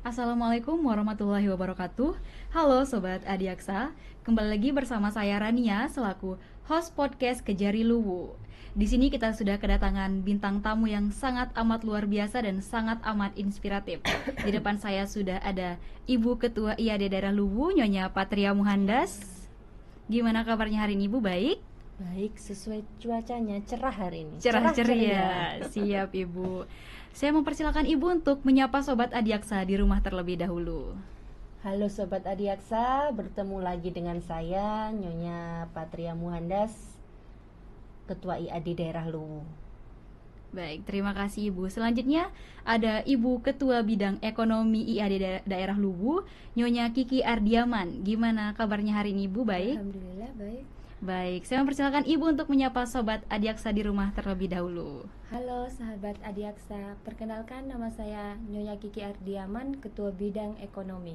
Assalamualaikum warahmatullahi wabarakatuh. Halo Sobat Adiaksa, kembali lagi bersama saya Rania selaku host podcast Kejari Luwu. Di sini kita sudah kedatangan bintang tamu yang sangat amat luar biasa dan sangat amat inspiratif. Di depan saya sudah ada Ibu Ketua IAD Daerah Luwu, Nyonya Patria Muhandas. Gimana kabarnya hari ini Ibu? Baik? Baik, sesuai cuacanya cerah hari ini. Cerah ceria. Siap Ibu. Saya mempersilakan Ibu untuk menyapa Sobat Adiaksa di rumah terlebih dahulu. Halo Sobat Adiaksa, bertemu lagi dengan saya Nyonya Patria Muhandas, Ketua IAD Daerah Luwu. Baik, terima kasih Ibu. Selanjutnya ada Ibu Ketua Bidang Ekonomi IAD Daerah Luwu, Nyonya Kiki Ardiaman. Gimana kabarnya hari ini Ibu? Baik? Alhamdulillah baik. Baik, saya mempersilakan Ibu untuk menyapa Sobat Adiaksa di rumah terlebih dahulu. Halo sahabat Adiaksa, perkenalkan nama saya Nyonya Kiki Ardiaman, Ketua Bidang Ekonomi.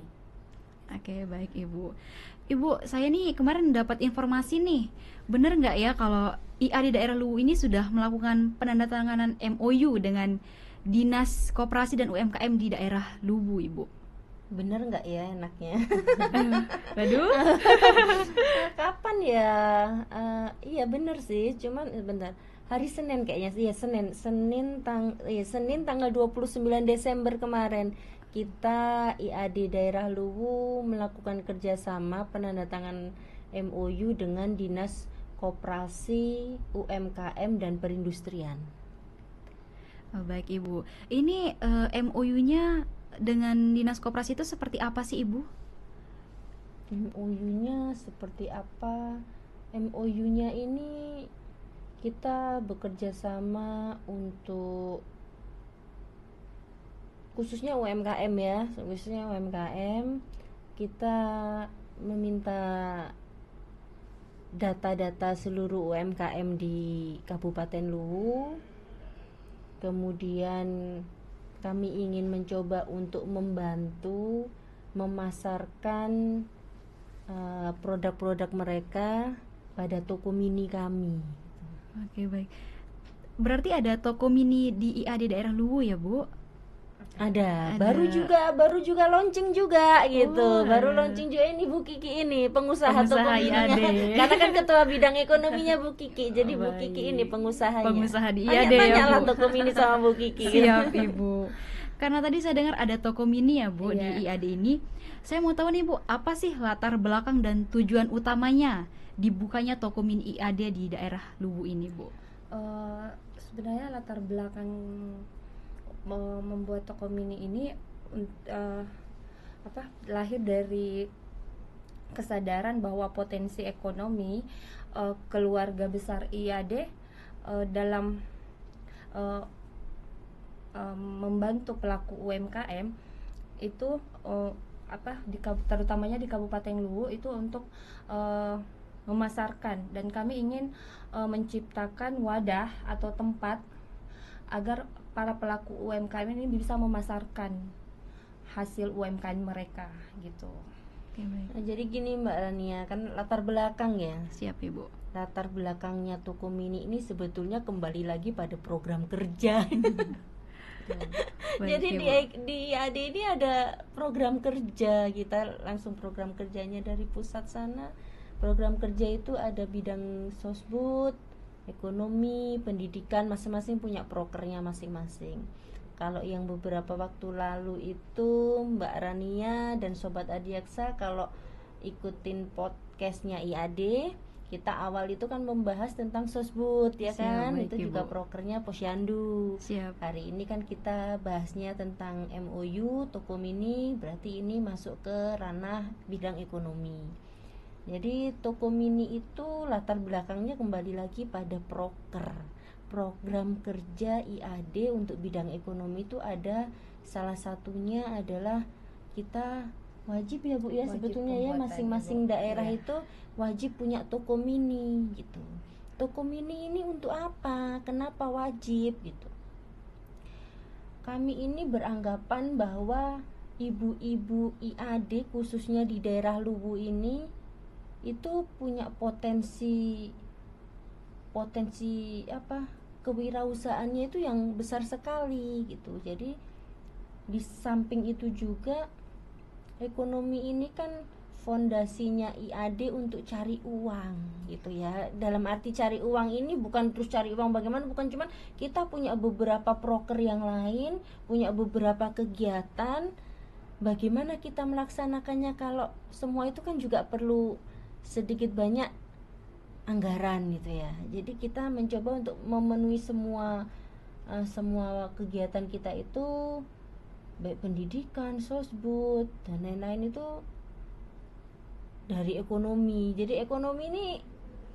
Oke, baik Ibu. Ibu, saya nih kemarin dapat informasi nih, bener nggak ya kalau IAD Daerah Luwu ini sudah melakukan penandatanganan MOU dengan Dinas Koperasi dan UMKM di daerah Luwu, Ibu? Bener nggak ya enaknya? Waduh. Kapan ya? Iya bener sih, cuman bentar. Hari Senin kayaknya sih, ya Senin tanggal 29 Desember kemarin kita IAD Daerah Luwu melakukan kerjasama penandatangan MOU dengan Dinas Koperasi, UMKM dan Perindustrian. Oh, baik Ibu. Ini MOU-nya dengan Dinas Koperasi itu seperti apa sih Ibu? MOU-nya seperti apa? MOU-nya ini kita bekerja sama untuk khususnya UMKM ya, khususnya UMKM. Kita meminta data-data seluruh UMKM di Kabupaten Luwu. Kemudian kami ingin mencoba untuk membantu memasarkan produk-produk mereka pada toko mini kami. Oke, baik. Berarti ada toko mini di IAD Daerah Luwu ya, Bu? Ada. Ada. Baru juga launching juga gitu. Oh, Baru ada. launching juga ini Bu Kiki ini pengusaha toko Pengusaha mininya. IAD. Karena kan ketua bidang ekonominya Bu Kiki. Jadi Bu Baik. Kiki ini pengusahanya. Pengusaha di IAD ya, Tanya lah Bu. toko mini sama Bu Kiki. Siap Ibu. Karena tadi saya dengar ada toko mini ya Bu Iya. di IAD ini. Saya mau tahu nih Bu, apa sih latar belakang dan tujuan utamanya dibukanya toko mini IAD di daerah Luwu ini Bu? Sebenarnya latar belakang membuat toko mini ini lahir dari kesadaran bahwa potensi ekonomi keluarga besar IAD dalam membantu pelaku UMKM itu terutamanya di Kabupaten Luwu itu untuk memasarkan, dan kami ingin menciptakan wadah atau tempat agar para pelaku UMKM ini bisa memasarkan hasil UMKM mereka gitu. Oke, baik. Nah, jadi gini Mbak Rania, kan latar belakang ya. Siap Ibu. Latar belakangnya toko mini ini sebetulnya kembali lagi pada program kerja. Baik, Jadi Ibu. di AD ini ada program kerja, kita langsung program kerjanya dari pusat sana. Program kerja itu ada bidang sosbud, ekonomi, pendidikan, masing-masing punya prokernya masing-masing. Kalau yang beberapa waktu lalu itu Mbak Rania dan Sobat Adiaksa kalau ikutin podcastnya IAD, kita awal itu kan membahas tentang sosbud ya Siap, kan, baik, itu juga Ibu. prokernya Posyandu. Siap. Hari ini kan kita bahasnya tentang MOU toko mini, berarti ini masuk ke ranah bidang ekonomi. Jadi toko mini itu latar belakangnya kembali lagi pada proker. Program kerja IAD untuk bidang ekonomi itu ada, salah satunya adalah kita wajib ya Bu ya, Wajib sebetulnya ya pembuatannya, masing-masing Bu. daerah Iya. itu wajib punya toko mini gitu. Toko mini ini untuk apa? Kenapa wajib gitu? Kami ini beranggapan bahwa ibu-ibu IAD khususnya di daerah Luwu ini itu punya potensi kewirausahaannya itu yang besar sekali gitu. Jadi di samping itu juga ekonomi ini kan fondasinya IAD untuk cari uang gitu ya. Dalam arti cari uang ini bukan terus cari uang bagaimana, bukan cuman kita punya beberapa proker yang lain, punya beberapa kegiatan, bagaimana kita melaksanakannya. Kalau semua itu kan juga perlu sedikit banyak anggaran gitu ya. Jadi kita mencoba untuk memenuhi semua kegiatan kita itu, baik pendidikan, sosbud dan lain-lain, itu dari ekonomi. Jadi ekonomi ini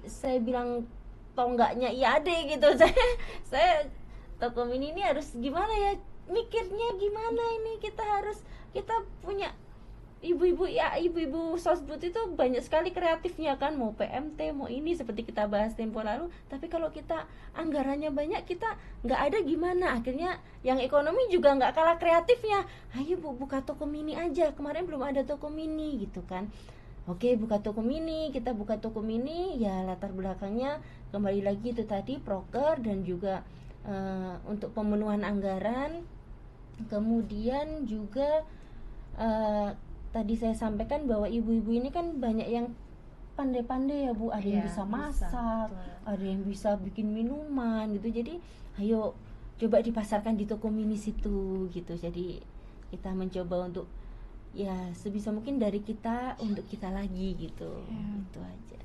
saya bilang tonggaknya IAD gitu. Saya Tokomini ini harus gimana ya, mikirnya gimana ini, kita punya ibu-ibu sosbud itu banyak sekali kreatifnya kan, mau PMT, mau ini seperti kita bahas tempo lalu. Tapi kalau kita anggarannya banyak, kita nggak ada gimana. Akhirnya yang ekonomi juga nggak kalah kreatifnya, ayo Bu, buka toko mini aja, kemarin belum ada toko mini gitu kan. Oke, buka toko mini, kita buka toko mini, ya latar belakangnya kembali lagi itu tadi proker dan juga untuk pemenuhan anggaran. Kemudian juga tadi saya sampaikan bahwa ibu-ibu ini kan banyak yang pandai-pandai ya Bu, ada yang bisa masak, ada yang bisa bikin minuman gitu. Jadi ayo coba dipasarkan di toko mini situ gitu. Jadi kita mencoba untuk ya sebisa mungkin dari kita untuk kita lagi gitu. Itu aja.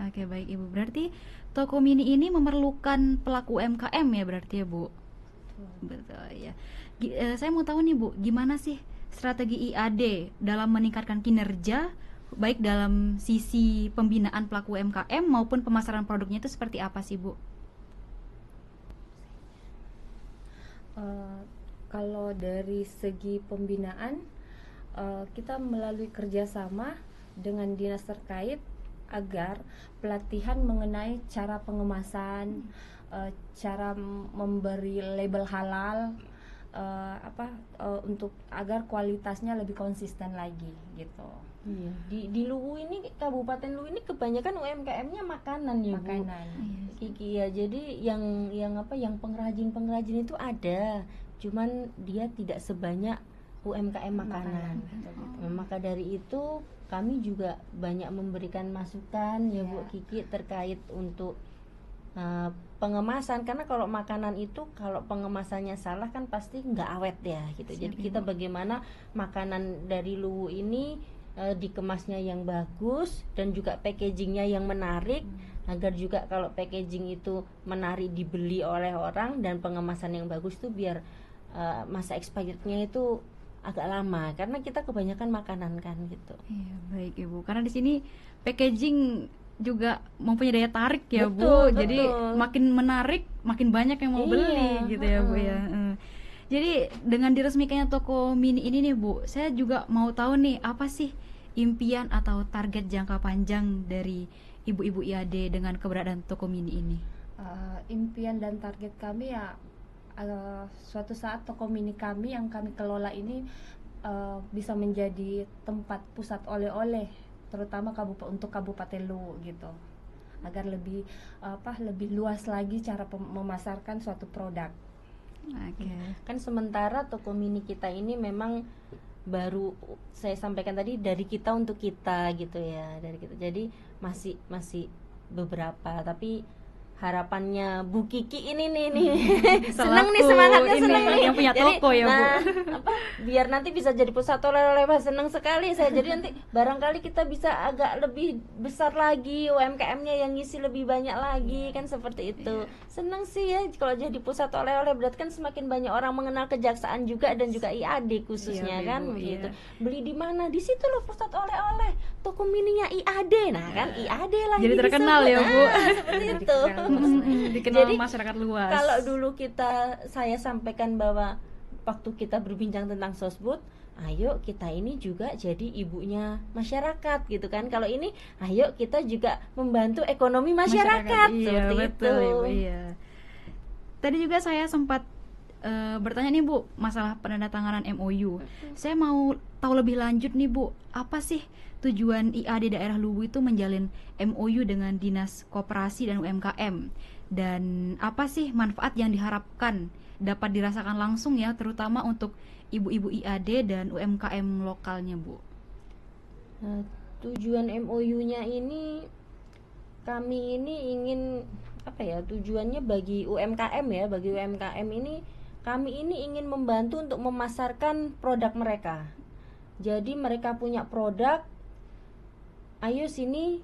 Oke, baik Ibu. Berarti toko mini ini memerlukan pelaku UMKM ya berarti ya Bu? Betul ya. Saya mau tahu nih Bu, gimana sih strategi IAD dalam meningkatkan kinerja baik dalam sisi pembinaan pelaku UMKM maupun pemasaran produknya itu seperti apa sih Bu? Kalau dari segi pembinaan, kita melalui kerjasama dengan dinas terkait agar pelatihan mengenai cara pengemasan, cara memberi label halal, untuk agar kualitasnya lebih konsisten lagi gitu. Iya. Di Luwu ini, Kabupaten Luwu ini kebanyakan UMKM-nya makanan ya Bu. Kiki ya. Jadi yang pengrajin itu ada, cuman dia tidak sebanyak UMKM makanan. Maka dari itu kami juga banyak memberikan masukan ya Bu Kiki terkait untuk pengemasan, karena kalau makanan itu kalau pengemasannya salah kan pasti nggak awet ya gitu. Jadi kita bagaimana makanan dari Luwu ini dikemasnya yang bagus dan juga packagingnya yang menarik, agar juga kalau packaging itu menarik dibeli oleh orang, dan pengemasan yang bagus tuh biar masa expirednya itu agak lama, karena kita kebanyakan makanan kan gitu. Iya, baik Ibu. Karena di sini packaging juga mempunyai daya tarik ya betul, Bu. Jadi makin menarik, makin banyak yang mau beli gitu ya Bu ya. Jadi dengan diresmikannya toko mini ini nih Bu, saya juga mau tahu nih, apa sih impian atau target jangka panjang dari ibu-ibu IAD dengan keberadaan toko mini ini? Impian dan target kami ya, suatu saat toko mini kami yang kami kelola ini bisa menjadi tempat pusat oleh-oleh, terutama untuk Kabupaten Luwu gitu, agar lebih luas lagi cara memasarkan suatu produk. Kan sementara toko mini kita ini memang baru saya sampaikan tadi dari kita untuk kita gitu ya, dari kita. Jadi masih beberapa, tapi harapannya Bu Kiki ini nih seneng nih, semangatnya seneng nih yang punya toko ya Bu. Biar nanti bisa jadi pusat oleh-oleh, seneng sekali saya. Jadi nanti barangkali kita bisa agak lebih besar lagi, UMKM-nya yang ngisi lebih banyak lagi kan, seperti itu. Seneng sih ya kalau jadi pusat oleh-oleh, berarti kan semakin banyak orang mengenal kejaksaan juga, dan juga IAD khususnya kan begitu. Beli di mana? Di situ loh pusat oleh-oleh, toko mininya IAD. Nah kan IAD lagi jadi terkenal ya Bu. Seperti itu. Dikenal Jadi, masyarakat luas. Kalau dulu saya sampaikan bahwa waktu kita berbincang tentang sosbud, ayo kita ini juga jadi ibunya masyarakat gitu kan. Kalau ini ayo kita juga membantu ekonomi masyarakat. Iya, seperti betul, itu. Ibu, iya. Tadi juga saya sempat bertanya nih Bu, masalah penandatanganan MOU. Saya mau tahu lebih lanjut nih Bu, apa sih tujuan IAD daerah Luwu itu menjalin MOU dengan Dinas Koperasi dan UMKM? Dan apa sih manfaat yang diharapkan dapat dirasakan langsung ya, terutama untuk ibu-ibu IAD dan UMKM lokalnya, Bu? Nah, tujuan MOU-nya ini, kami ini ingin apa ya, tujuannya bagi UMKM ya, bagi UMKM ini kami ini ingin membantu untuk memasarkan produk mereka. Jadi mereka punya produk, ayo sini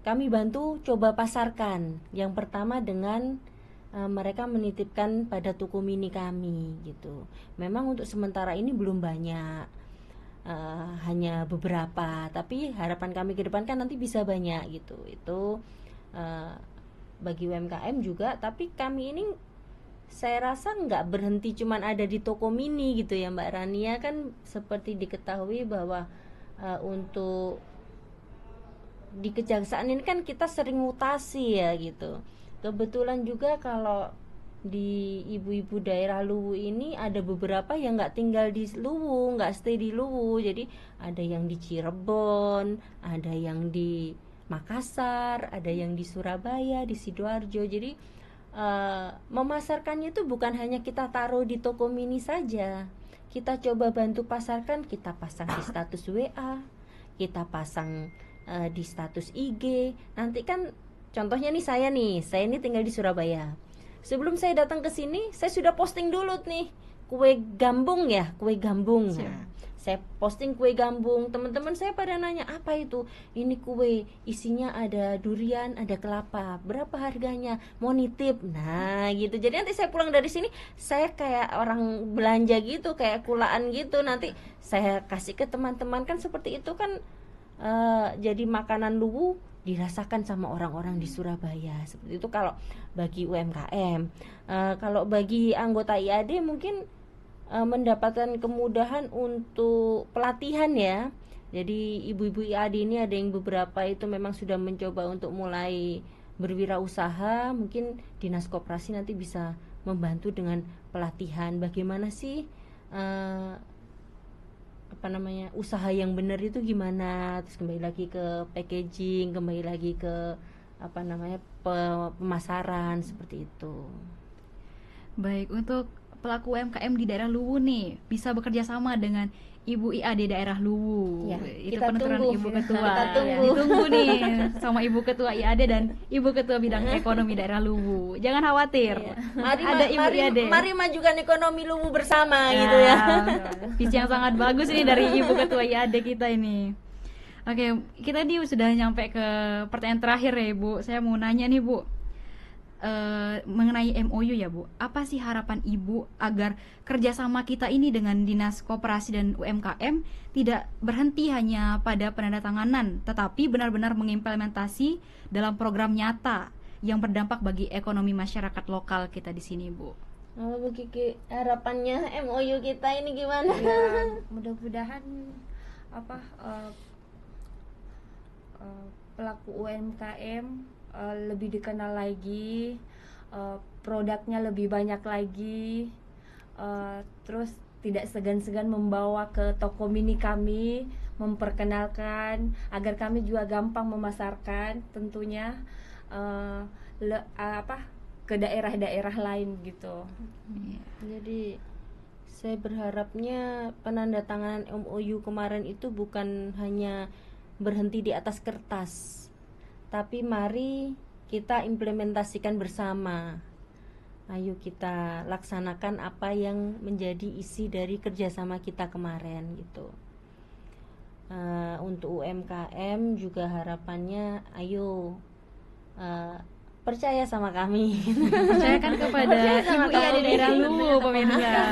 kami bantu coba pasarkan. Yang pertama dengan mereka menitipkan pada toko mini kami gitu. Memang untuk sementara ini belum banyak, hanya beberapa, tapi harapan kami ke depan kan nanti bisa banyak gitu. Itu bagi UMKM juga, tapi kami ini saya rasa nggak berhenti cuman ada di toko mini gitu ya Mbak Rania. Kan seperti diketahui bahwa untuk di kejaksaan ini kan kita sering mutasi ya gitu. Kebetulan juga kalau di ibu-ibu daerah Luwu ini ada beberapa yang nggak tinggal di Luwu, nggak stay di Luwu. Jadi ada yang di Cirebon, ada yang di Makassar, ada yang di Surabaya, di Sidoarjo. Jadi memasarkannya itu bukan hanya kita taruh di toko mini saja. Kita coba bantu pasarkan, kita pasang di status WA, kita pasang di status IG. Nanti kan contohnya nih, saya ini tinggal di Surabaya. Sebelum saya datang ke sini, saya sudah posting dulu nih kue gambung ya, kue gambung. Nah, saya posting kue gambung, teman-teman saya pada nanya, apa itu? Ini kue, isinya ada durian, ada kelapa, berapa harganya? Mau nitip? Nah gitu. Jadi nanti saya pulang dari sini, saya kayak orang belanja gitu, kayak kulaan gitu. Nanti saya kasih ke teman-teman, kan seperti itu kan. Jadi makanan Luwu dirasakan sama orang-orang di Surabaya. Seperti itu kalau bagi UMKM. Kalau bagi anggota IAD mungkin mendapatkan kemudahan untuk pelatihan ya. Jadi ibu-ibu IAD ini ada yang beberapa itu memang sudah mencoba untuk mulai berwirausaha. Mungkin Dinas Koperasi nanti bisa membantu dengan pelatihan bagaimana sih usaha yang benar itu gimana, terus kembali lagi ke packaging, kembali lagi ke pemasaran seperti itu. Baik, untuk pelaku UMKM di daerah Luwu nih bisa bekerja sama dengan Ibu IAD daerah Luwu. Ya, itu kita penuturan tunggu. Ibu Ketua. Kita tunggu. Ya, ditunggu nih sama Ibu Ketua IAD dan Ibu Ketua Bidang Ekonomi daerah Luwu. Jangan khawatir. Iya. Ada Ibu IAD. Mari majukan ekonomi Luwu bersama Ya, gitu ya. visi yang sangat bagus ini dari Ibu Ketua IAD kita ini. Oke, kita nih sudah nyampe ke pertanyaan terakhir ya Ibu. Saya mau nanya nih Bu, mengenai MOU ya Bu, apa sih harapan Ibu agar kerjasama kita ini dengan Dinas Koperasi dan UMKM tidak berhenti hanya pada penandatanganan, tetapi benar-benar mengimplementasi dalam program nyata yang berdampak bagi ekonomi masyarakat lokal kita di sini Bu? Bu Kiki, harapannya MOU kita ini gimana? Ya, mudah-mudahan pelaku UMKM lebih dikenal lagi, produknya lebih banyak lagi, terus tidak segan-segan membawa ke toko mini kami, memperkenalkan agar kami juga gampang memasarkan tentunya ke daerah-daerah lain gitu. Jadi saya berharapnya penandatanganan MOU kemarin itu bukan hanya berhenti di atas kertas, tapi mari kita implementasikan bersama. Ayo kita laksanakan apa yang menjadi isi dari kerjasama kita kemarin gitu. Untuk UMKM juga harapannya ayo percaya sama kami. Percayakan kepada Ibu IAD daerah Luwu pemirsa.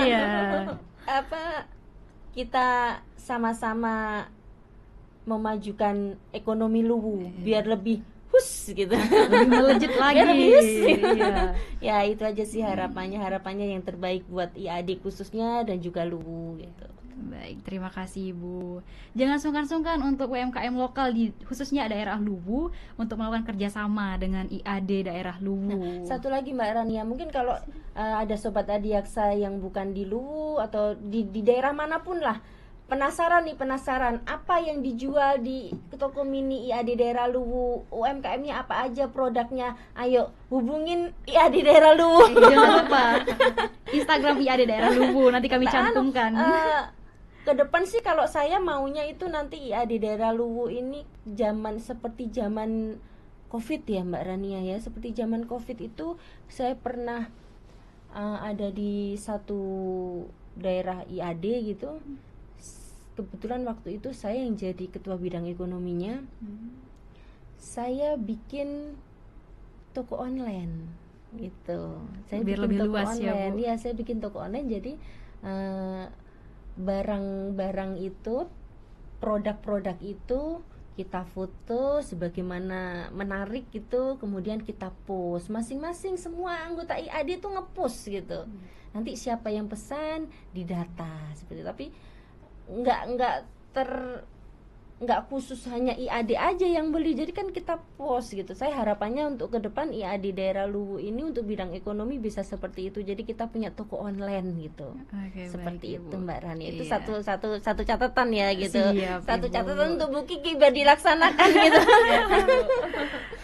Iya. Kita sama-sama memajukan ekonomi Luwu biar lebih gitu, lebih melejit lagi. Biar lebih Iya. Ya itu aja sih harapannya yang terbaik buat IAD khususnya dan juga Luwu gitu. Baik, terima kasih Ibu. Jangan sungkan-sungkan untuk UMKM lokal di khususnya daerah Luwu untuk melakukan kerjasama dengan IAD daerah Luwu. Satu lagi Mbak Rania, mungkin kalau ada sobat Adiaksa yang bukan di Luwu atau di daerah manapun lah, penasaran apa yang dijual di toko mini IAD daerah Luwu, UMKM-nya apa aja produknya, ayo hubungin IAD daerah Luwu. Jangan lupa Instagram IAD daerah Luwu, nanti kami cantumkan. Ke depan sih kalau saya maunya itu nanti IAD daerah Luwu ini seperti zaman Covid ya Mbak Rania ya, seperti zaman Covid itu saya pernah ada di satu daerah IAD gitu. Kebetulan waktu itu saya yang jadi ketua bidang ekonominya. Saya bikin toko online gitu. Saya Biar bikin lebih toko luas ya, online. Bu. Ya, saya bikin toko online, jadi barang-barang itu, produk-produk itu kita foto sebagaimana menarik gitu, kemudian kita post. Masing-masing semua anggota IAD itu ngepost gitu. Nanti siapa yang pesan didata seperti itu. Tapi nggak khusus hanya IAD aja yang beli, jadi kan kita post gitu. Saya harapannya untuk ke depan IAD daerah Luwu ini untuk bidang ekonomi bisa seperti itu, jadi kita punya toko online gitu. Oke, Seperti baik, itu Ibu. Mbak Rani. Itu Iya. satu catatan ya gitu. Siap, Satu Ibu. catatan untuk Bu Kiki biar dilaksanakan gitu.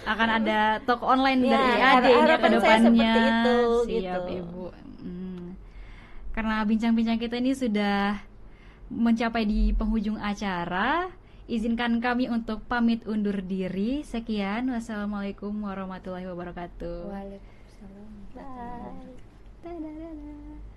Akan ada toko online Ya, dari IAD ini ke harapan saya depannya. seperti itu, Siap, gitu. Ibu. Karena bincang-bincang kita ini sudah mencapai di penghujung acara, izinkan kami untuk pamit undur diri. Sekian, wassalamualaikum warahmatullahi wabarakatuh. Waalaikumsalam. Bye. Dadah.